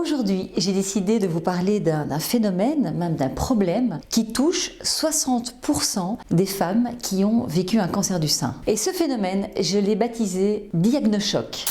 Aujourd'hui, j'ai décidé de vous parler d'un phénomène, même d'un problème, qui touche 60% des femmes qui ont vécu un cancer du sein. Et ce phénomène, je l'ai baptisé diagnochoc.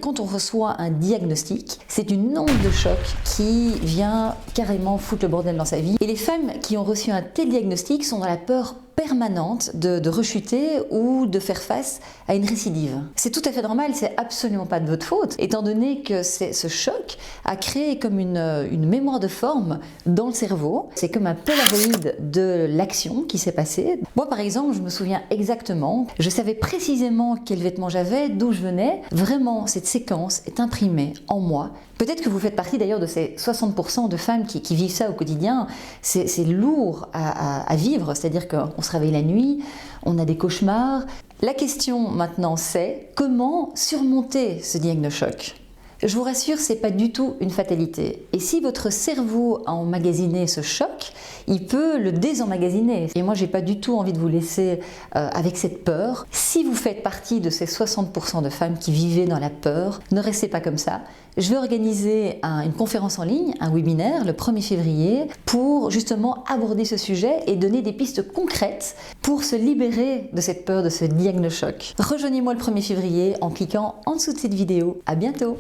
Quand on reçoit un diagnostic, c'est une onde de choc qui vient carrément foutre le bordel dans sa vie. Et les femmes qui ont reçu un tel diagnostic sont dans la peur permanente de rechuter ou de faire face à une récidive. C'est tout à fait normal, c'est absolument pas de votre faute, étant donné que ce choc a créé comme une mémoire de forme dans le cerveau. C'est comme un polaroïde de l'action qui s'est passée. Moi par exemple, je me souviens exactement, je savais précisément quels vêtements j'avais, d'où je venais. Vraiment, cette séquence est imprimée en moi. Peut-être que vous faites partie d'ailleurs de ces 60% de femmes qui vivent ça au quotidien. C'est lourd à vivre, c'est-à-dire qu'on se réveille la nuit, on a des cauchemars. La question maintenant c'est comment surmonter ce diagnochoc ? Je vous rassure, c'est pas du tout une fatalité. Et si votre cerveau a emmagasiné ce choc, il peut le désemmagasiner. Et moi, j'ai pas du tout envie de vous laisser avec cette peur. Si vous faites partie de ces 60% de femmes qui vivaient dans la peur, ne restez pas comme ça. Je vais organiser une conférence en ligne, un webinaire, le 1er février, pour justement aborder ce sujet et donner des pistes concrètes pour se libérer de cette peur, de ce diagnochoc. Rejoignez-moi le 1er février en cliquant en dessous de cette vidéo. À bientôt!